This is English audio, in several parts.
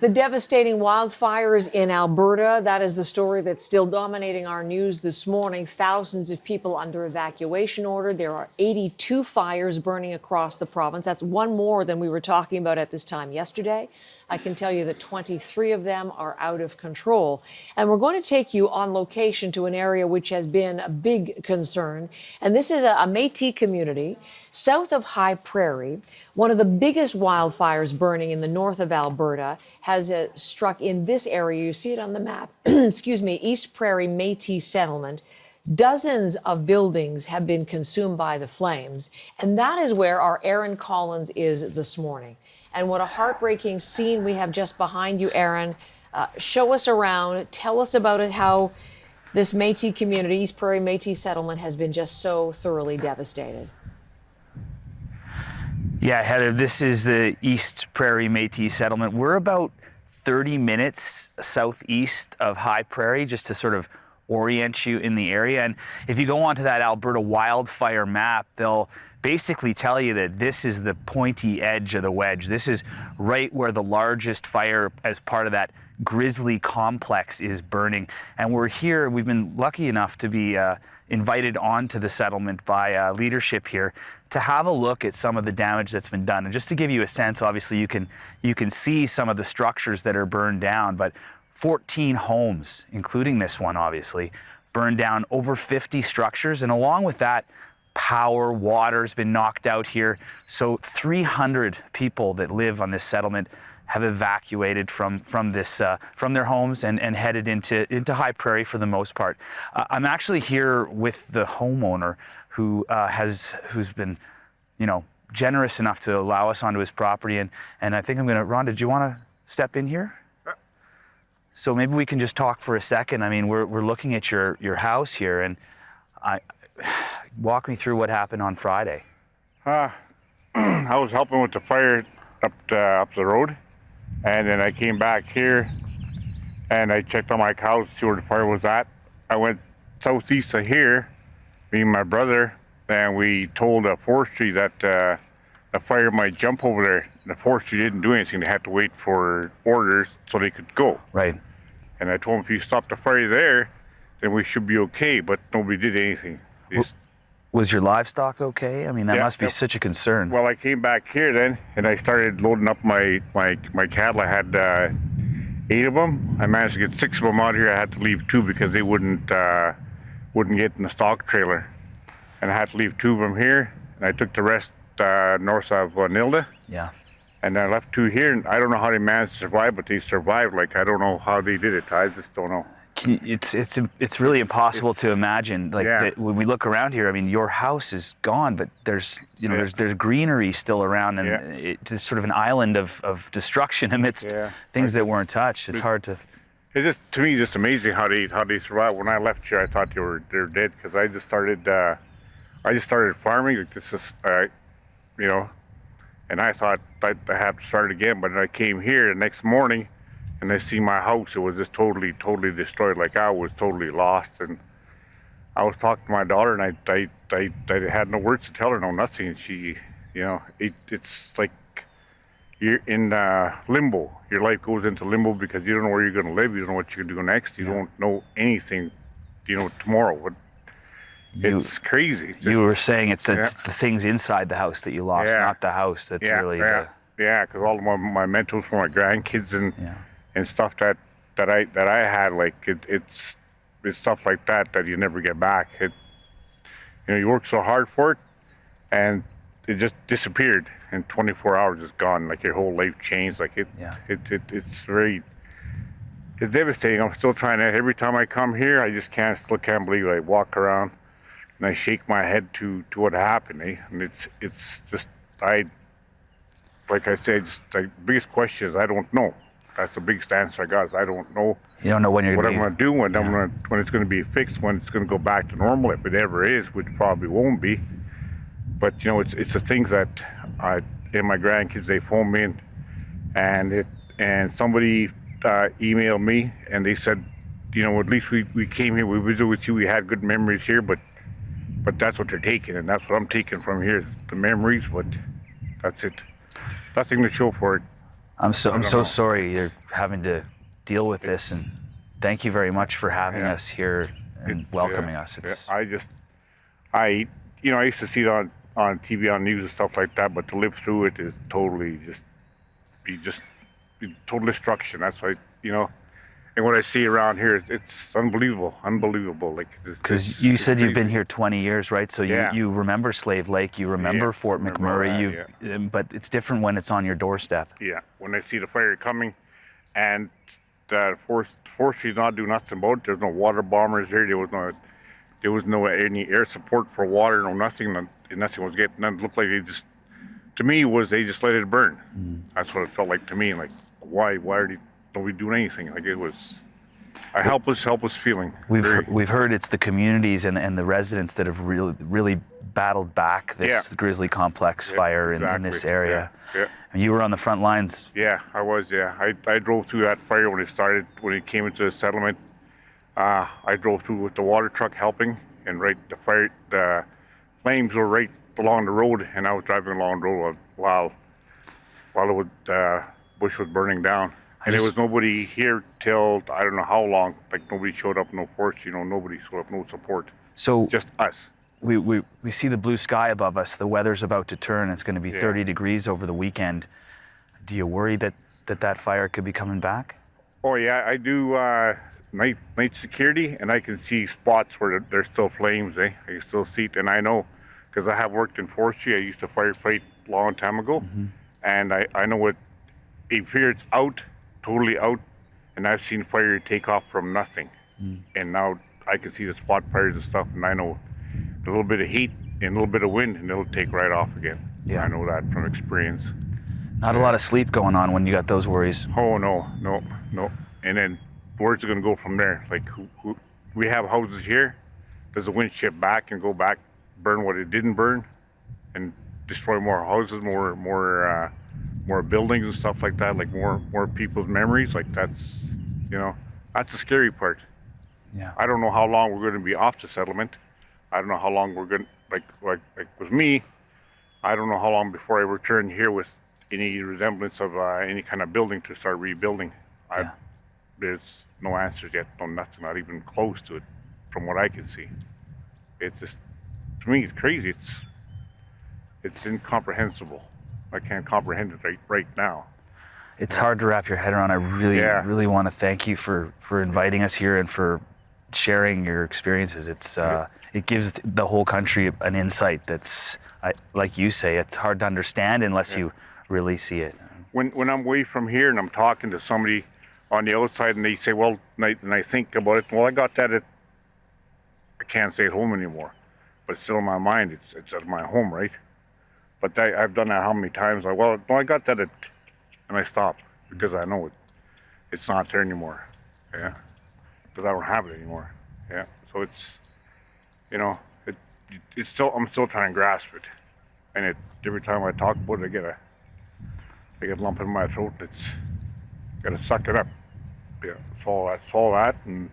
The devastating wildfires in Alberta, that is the story that's still dominating our news this morning. Thousands of people under evacuation order. There are 82 fires burning across the province. That's one more than we were talking about at this time yesterday. I can tell you that 23 of them are out of control. And we're going to take you on location to an area which has been a big concern. And this is a Métis community south of High Prairie. One of the biggest wildfires burning in the north of Alberta has struck in this area. You see it on the map. Excuse me, East Prairie Métis settlement. Dozens of buildings have been consumed by the flames. And that is where our Aaron Collins is this morning. And what a heartbreaking scene we have just behind you, Aaron. Show us around. Tell us about it, how this Métis community, East Prairie Métis settlement, has been just so thoroughly devastated. Yeah, Heather, this is the East Prairie Métis settlement. We're about 30 minutes southeast of High Prairie, just to sort of orient you in the area. And if you go onto that Alberta wildfire map, they'll basically tell you that this is the pointy edge of the wedge. This is right where the largest fire as part of that Grizzly complex is burning. And we're here, we've been lucky enough to be invited onto the settlement by leadership here to have a look at some of the damage that's been done. And just to give you a sense, obviously you can see some of the structures that are burned down, but 14 homes, including this one obviously, burned down, over 50 structures. And along with that, power, water's been knocked out here. So 300 people that live on this settlement have evacuated from their homes and headed into High Prairie for the most part. I'm actually here with the homeowner who's been, generous enough to allow us onto his property, and I think Rhonda, do you want to step in here? Sure. So maybe we can just talk for a second. I mean, we're looking at your house here, and walk me through what happened on Friday. I was helping with the fire up the road. And then I came back here and I checked on my cows to see where the fire was at. I went southeast of here, me and my brother, and we told the forestry that the fire might jump over there. The forestry didn't do anything. They had to wait for orders so they could go. Right. And I told them if you stop the fire there, then we should be okay, but nobody did anything. Was your livestock okay? I mean, that must be such a concern. Well, I came back here then, and I started loading up my cattle. I had 8 of them. I managed to get 6 of them out here. I had to leave 2 because they wouldn't get in the stock trailer. And I had to leave 2 of them here, and I took the rest north of Nilda. Yeah. And I left 2 here, and I don't know how they managed to survive, but they survived. Like, I don't know how they did it. I just don't know. It's really impossible to imagine. Like that when we look around here, I mean, your house is gone, but there's there's greenery still around, and it's sort of an island of destruction amidst things that weren't touched. It's hard to. It's just, to me, just amazing how they survived. When I left here, I thought they're dead, because I just started farming. Like, this is and I thought I have to start again. But then I came here the next morning, and I see my house. It was just totally destroyed. Like, I was totally lost. And I was talking to my daughter, and I had no words to tell her, no nothing. And she, it's like you're in limbo. Your life goes into limbo because you don't know where you're going to live. You don't know what you're going to do next. You don't know anything, tomorrow. It's crazy. You were saying it's the things inside the house that you lost, not the house. That's really because all of my mentors for my grandkids and stuff that I had, like it's stuff like that you never get back. You work so hard for it, and it just disappeared in 24 hours. It's gone. Like, your whole life changed. Like it's devastating. I'm still trying to. Every time I come here, I just still can't believe it. I walk around and I shake my head to what happened. And it's just like I said, just the biggest question is I don't know. That's the biggest answer I got, is I don't know. You don't know when what I'm going to do, when it's going to be fixed, when it's going to go back to normal, if it ever is, which probably won't be. But it's the things that my grandkids, they phone me and somebody emailed me, and they said, at least we came here, we visited with you, we had good memories here, but that's what they're taking, and that's what I'm taking from here, is the memories. But that's it. Nothing to show for it. I'm don't so know. sorry you're having to deal with this, and thank you very much for having Yeah. us here and welcoming us. It's I used to see it on TV, on news and stuff like that, but to live through it is totally be total destruction. That's why, and what I see around here, it's unbelievable. Like, because you said you've been crazy. here 20 years, right? So Yeah. you remember Slave Lake, you remember Yeah, Fort remember McMurray, all that, but it's different when it's on your doorstep. Yeah, when I see the fire coming, and the forestry's not doing nothing about it. There's no water bombers here. There was no any air support for water, no nothing. Nothing was getting. It looked like they just let it burn. That's what it felt like to me. Like, why don't we do anything? Like, it was a helpless feeling. We've heard it's the communities and the residents that have really battled back this Yeah. Grizzly Complex fire in this exactly. area. Yeah. And you were on the front lines. Yeah, I was. Yeah, I drove through that fire when it came into the settlement. I drove through with the water truck helping, and the flames were right along the road, and I was driving along the road while bush was burning down. And there was nobody here till I don't know how long. Like, nobody showed up, no force, nobody showed up, no support. So Just us. we see the blue sky above us. The weather's about to turn. It's going to be Yeah. 30 degrees over the weekend. Do you worry that fire could be coming back? Oh yeah, I do night security, and I can see spots where there's still flames. I can still see it, and I know because I have worked in forestry. I used to firefight a long time ago, and I know what if it's out, totally out, and I've seen fire take off from nothing, and now I can see the spot fires and stuff, and I know a little bit of heat and a little bit of wind, and it'll take right off again. Yeah. I know that from experience. Not a lot of sleep going on when you got those worries. Oh no. And then where's it gonna go from there? Like, we have houses here. Does the wind shift back and go back, burn what it didn't burn, and destroy more houses, more buildings and stuff like that? Like more people's memories. Like, that's that's the scary part. Yeah. I don't know how long we're gonna be off the settlement. I don't know how long we're gonna like with me. I don't know how long before I return here with any resemblance of any kind of building to start rebuilding. Yeah. There's no answers yet, no nothing, not even close to it, from what I can see. It's just, to me, it's crazy. It's incomprehensible. I can't comprehend it right now. It's hard to wrap your head around. I Yeah. really want to thank you for inviting us here and for sharing your experiences. It gives the whole country an insight that's, like you say, it's hard to understand unless you really see it. When I'm away from here and I'm talking to somebody on the outside and they say, well, and I think about it, well, I got that I can't stay at home anymore. But it's still in my mind, it's at my home, right? But I've done that how many times? I got that and I stopped because I know it's not there anymore. Yeah. Because I don't have it anymore. Yeah. So it's, it's still, I'm still trying to grasp it. And every time I talk about it, I get a lump in my throat. Gotta suck it up. Yeah, it's all that, and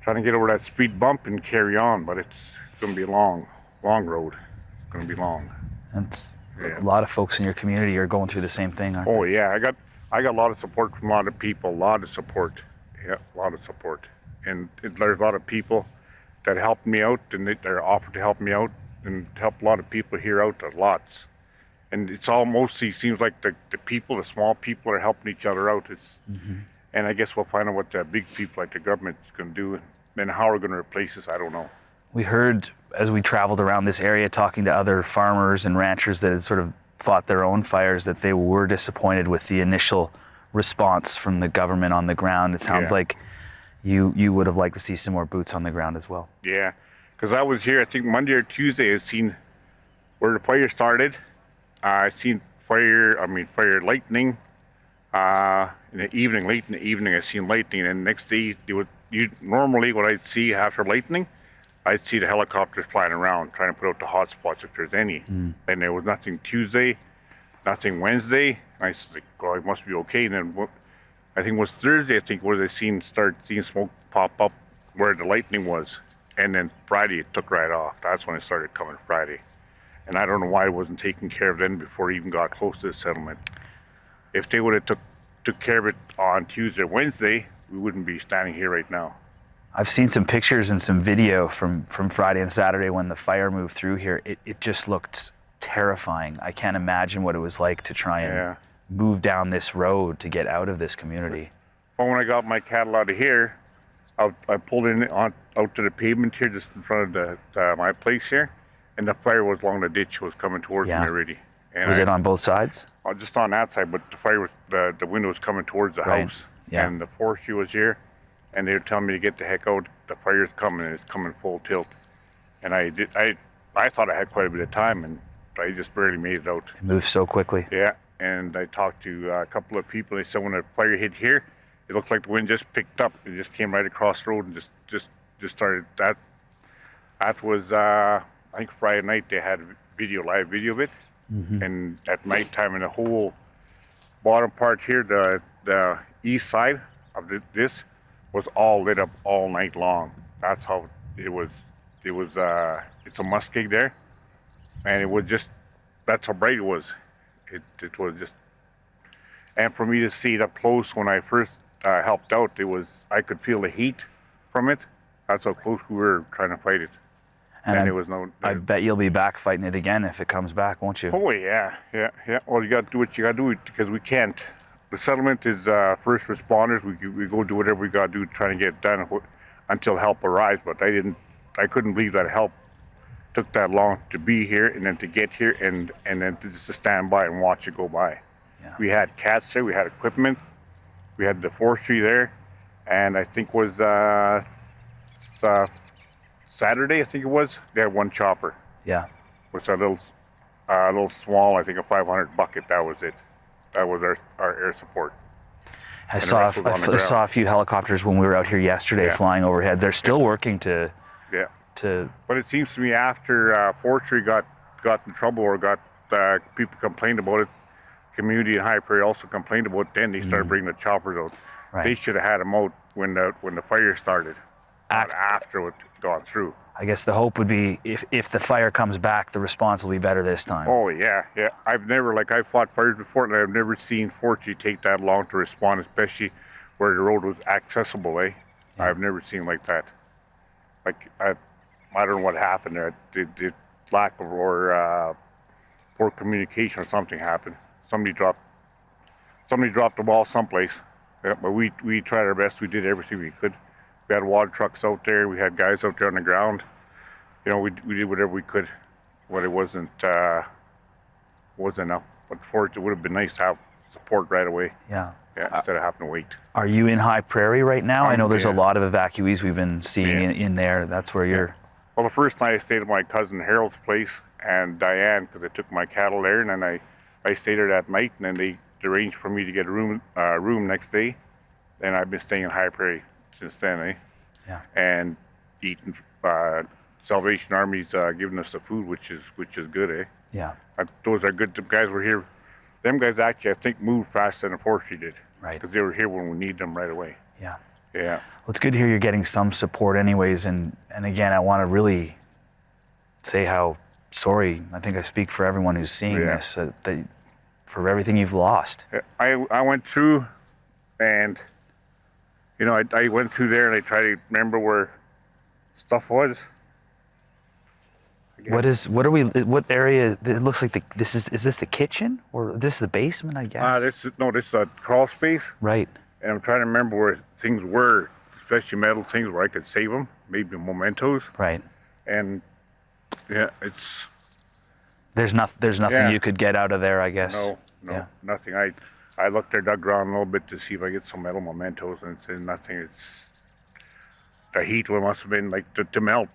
trying to get over that speed bump and carry on. But it's gonna be a long road. It's gonna be long. And Yeah. a lot of folks in your community are going through the same thing, aren't they? Oh yeah, I got a lot of support from a lot of people. A lot of support. Yeah, a lot of support. And there's a lot of people that helped me out, and they're offered to help me out, and help a lot of people here out. There's lots. And it's all mostly seems like the people, the small people, are helping each other out. And I guess we'll find out what the big people like the government is going to do, and how we're going to replace this. I don't know. We heard as we traveled around this area talking to other farmers and ranchers that had sort of fought their own fires that they were disappointed with the initial response from the government on the ground. It sounds Yeah. like you would have liked to see some more boots on the ground as well. Yeah, because I was here, I think Monday or Tuesday, I seen where the fire started. I seen fire lightning. In the evening, late in the evening, I seen lightning, and next day, normally what I'd see after lightning, I'd see the helicopters flying around trying to put out the hot spots if there's any. And there was nothing Tuesday, nothing Wednesday. I was like, well, it must be okay. And then I think it was Thursday, where they start seeing smoke pop up where the lightning was. And then Friday, it took right off. That's when it started coming Friday. And I don't know why it wasn't taken care of then before it even got close to the settlement. if they would have took care of it on Tuesday or Wednesday, we wouldn't be standing here right now. I've seen some pictures and some video from Friday and Saturday when the fire moved through here. It just looked terrifying. I can't imagine what it was like to try and Yeah. move down this road to get out of this community. But when I got my cattle out of here, I pulled in out to the pavement here, just in front of my place here, and the fire was along the ditch, was coming towards Yeah. me already. And Was it on both sides? Just on that side, but the fire was the window was coming towards the Right. house, Yeah. and the forestry was here, and they were telling me to get the heck out. The fire's coming, and it's coming full tilt. And I thought I had quite a bit of time, and I just barely made it out. It moved so quickly. Yeah, and I talked to a couple of people. They said when the fire hit here, it looked like the wind just picked up. It just came right across the road and just started. That was I think Friday night they had live video of it, and at nighttime in the whole bottom part here, the east side of this was all lit up all night long. That's how it was. It's a muskeg there, and it was just, that's how bright it was. It was just, and for me to see it up close when I first helped out, I could feel the heat from it. That's how close we were trying to fight it. And there was no. I bet you'll be back fighting it again if it comes back, won't you? Oh yeah. Well, you got to do what you got to do because we can't. The settlement is first responders. We go do whatever we got to do trying to get it done until help arrives. But I couldn't believe that help took that long to be here and then to get here and then just to stand by and watch it go by. Yeah. We had cats there. We had equipment. We had the forestry there, and I think was Saturday. I think it was. They had one chopper Yeah. with a little small, I think a 500 bucket. That was it. That was our air support. I the saw rest was on the ground. saw a few helicopters when we were out here yesterday Yeah. flying overhead. They're still working to Yeah. But it seems to me after forestry got in trouble or got people complained about it, community in High Prairie also complained about it, then they started bringing the choppers out. Right. They should have had them out when the fire started, not after it gone through. I guess the hope would be if the fire comes back, the response will be better this time. Oh yeah. I've fought fires before, and I've never seen forestry take that long to respond, especially where the road was accessible. Yeah. I've never seen like that. Like I don't know what happened there. Did lack of or poor communication or something happened. Somebody dropped the ball someplace. Yeah, but we tried our best. We did everything we could. We had water trucks out there. We had guys out there on the ground. We did whatever we could. But it wasn't enough. But for it would have been nice to have support right away. Yeah. Yeah, instead of having to wait. Are you in High Prairie right now? I know there's a yeah. lot of evacuees we've been seeing Yeah. in there. That's where you're. Well, the first night I stayed at my cousin Harold's place and Diane, because I took my cattle there, and then I stayed there that night, and then they arranged for me to get a room next day. And I've been staying in High Prairie since then, Yeah. and eating. Salvation Army's giving us the food, which is good, Yeah. Those are good. The guys were here. Them guys actually, I think, moved faster than the forestry did. Right. Because they were here when we need them right away. Yeah. Yeah. Well, it's good to hear you're getting some support, anyways. And again, I want to really say how sorry. I think I speak for everyone who's seeing Yeah. this that for everything you've lost. I went through, and I went through there and I tried to remember where stuff was. What area? It looks like is this the kitchen or this the basement? I guess. This is a crawl space, Right. and I'm trying to remember where things were, especially metal things where I could save them, maybe mementos, Right. and yeah, There's nothing Yeah. you could get out of there, I guess. no, Yeah. nothing. I looked there, dug around a little bit to see if I get some metal mementos, and it's nothing. It's the heat must have been like to melt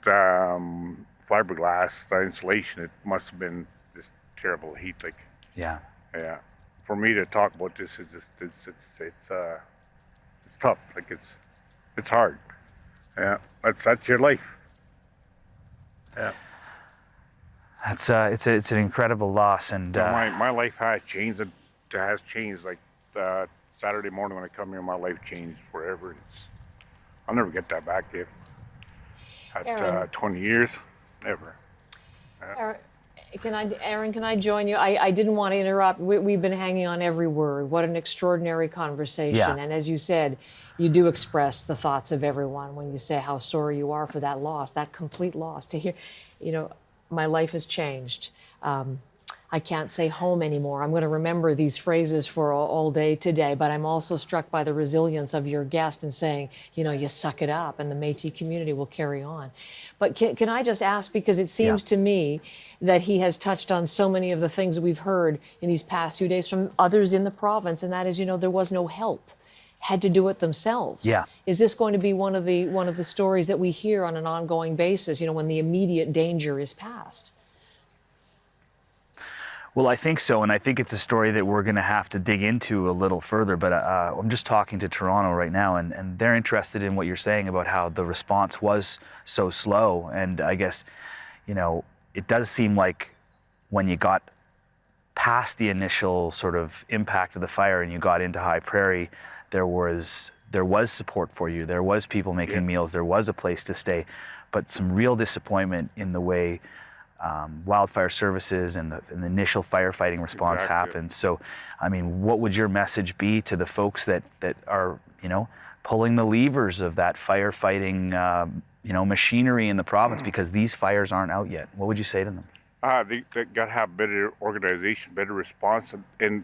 fiberglass, the insulation. It must have been this terrible heat. Like, Yeah. yeah, for me to talk about this is just it's tough. Like it's hard. Yeah, that's your life. Yeah. That's it's an incredible loss, and My life has changed. It has changed. Like Saturday morning when I come here, my life changed forever. I'll never get that back, Dave. At Aaron. 20 years, never. Aaron, Aaron, can I join you? I didn't want to interrupt. We've been hanging on every word. What an extraordinary conversation. Yeah. And as you said, you do express the thoughts of everyone when you say how sorry you are for that loss, that complete loss. To hear, my life has changed. I can't say home anymore. I'm going to remember these phrases for all day today, but I'm also struck by the resilience of your guest in saying, you suck it up and the Métis community will carry on. But can I just ask, because it seems to me that he has touched on so many of the things that we've heard in these past few days from others in the province, and that is, there was no help. Had to do it themselves. Yeah. Is this going to be one of the stories that we hear on an ongoing basis, when the immediate danger is past? Well, I think so, and I think it's a story that we're going to have to dig into a little further, but I'm just talking to Toronto right now, and they're interested in what you're saying about how the response was so slow, and I guess, it does seem like when you got past the initial sort of impact of the fire and you got into High Prairie, there was support for you, there was people making meals, there was a place to stay, but some real disappointment in the way wildfire services and the initial firefighting response happened. So, what would your message be to the folks that are, pulling the levers of that firefighting, machinery in the province, because these fires aren't out yet? What would you say to them? They got to have better organization, better response. And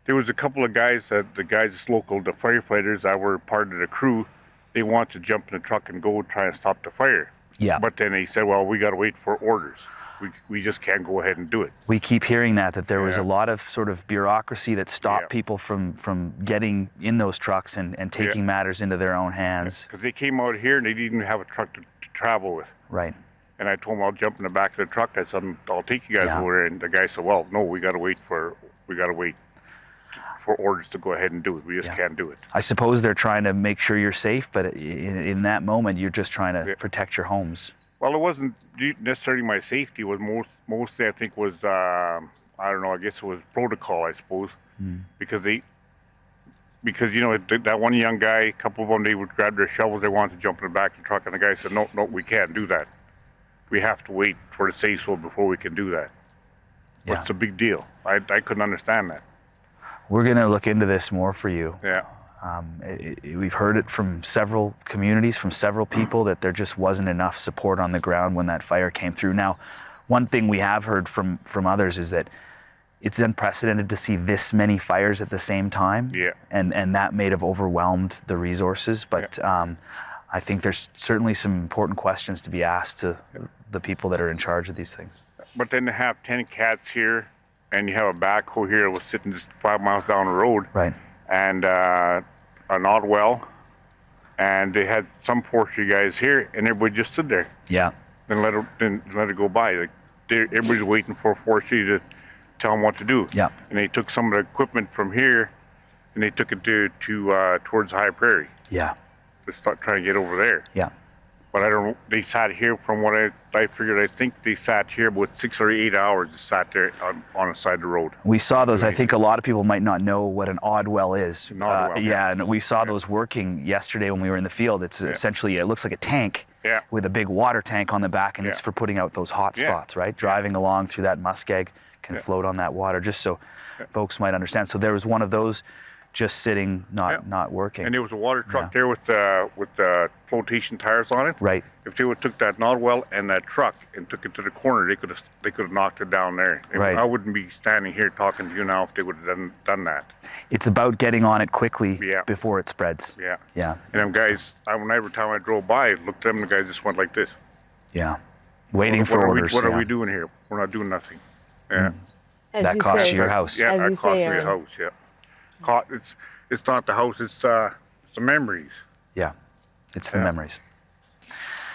there was a couple of guys, the firefighters that were part of the crew, they wanted to jump in the truck and go try and stop the fire. Yeah. But then they said, well, we got to wait for orders. We just can't go ahead and do it. We keep hearing that there was a lot of sort of bureaucracy that stopped people from getting in those trucks and taking matters into their own hands. Because they came out here and they didn't even have a truck to travel with. Right. And I told them I'll jump in the back of the truck. I said, I'll take you guys over there. And the guy said, well, no, we got to wait for orders to go ahead and do it. We just can't do it. I suppose they're trying to make sure you're safe, but in that moment, you're just trying to protect your homes. Well, it wasn't necessarily my safety. It was mostly, I think, was, I don't know, I guess it was protocol, I suppose. Because that one young guy, a couple of them, they would grab their shovels, they wanted to jump in the back of the truck, and the guy said, no, we can't do that. We have to wait for the say-so before we can do that. Yeah. What's the big deal? I couldn't understand that. We're going to look into this more for you. Yeah. We've heard it from several communities, from several people, that there just wasn't enough support on the ground when that fire came through. Now, one thing we have heard from others is that it's unprecedented to see this many fires at the same time. Yeah. And that may have overwhelmed the resources. But I think there's certainly some important questions to be asked to the people that are in charge of these things. But then to have 10 cats here, and you have a backhoe here that was sitting just 5 miles down the road. Right. And an odd well, and they had some forestry guys here, and everybody just stood there. Yeah. Then let it go by. Like everybody's waiting for forestry to tell them what to do. Yeah. And they took some of the equipment from here, and they took it to towards High Prairie. Yeah. To start trying to get over there. Yeah. But I don't know. They sat here from what I figured. I think they sat here about 6 or 8 hours. They sat there on the side of the road. We saw those. I think a lot of people might not know what an odd well is. An odd well, yeah, and we saw those working yesterday when we were in the field. It's essentially, it looks like a tank with a big water tank on the back, and it's for putting out those hot spots, right? Driving along through that muskeg can float on that water, just so folks might understand. So there was one of those just sitting, not working. And there was a water truck there with the flotation tires on it. Right. If they would took that Nodwell and that truck and took it to the corner, they could have knocked it down there. Right. I wouldn't be standing here talking to you now if they would have done that. It's about getting on it quickly before it spreads. Yeah. Yeah. And them guys, every time I drove by, I looked at them, the guys just went like this. Yeah. Waiting for orders. What are we doing here? We're not doing nothing. Yeah. As that costs you your house. Yeah, that costs me a Aaron. house. Yeah. It's not the house. It's the memories. Yeah. It's the memories.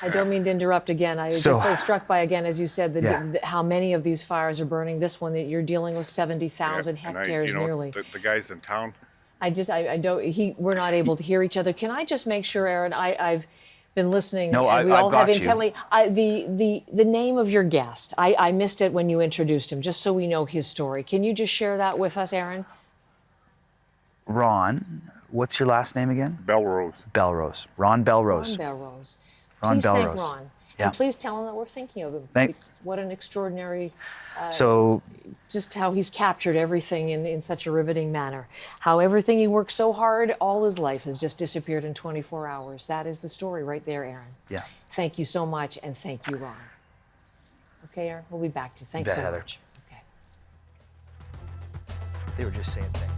I don't mean to interrupt again. I was just so struck by, again, as you said, how many of these fires are burning. This one, that you're dealing with 70,000 hectares nearly. The guys in town. We're not able to hear each other. Can I just make sure, Aaron, I've been listening, No, and we I've all got have you. intently. The name of your guest, I missed it when you introduced him, just so we know his story. Can you just share that with us, Aaron? Ron, what's your last name again? Belrose. Belrose. Ron Belrose. Ron Belrose. Ron Please thank Belrose. Ron. Yeah. And please tell him that we're thinking of him. Thank- What an extraordinary, So just how he's captured everything in such a riveting manner. How everything he worked so hard all his life has just disappeared in 24 hours. That is the story right there, Aaron. yeah. Thank you so much, and thank you, Ron. Okay, Aaron, we'll be back to you. Thanks bet, so Heather. much. Okay. They were just saying things.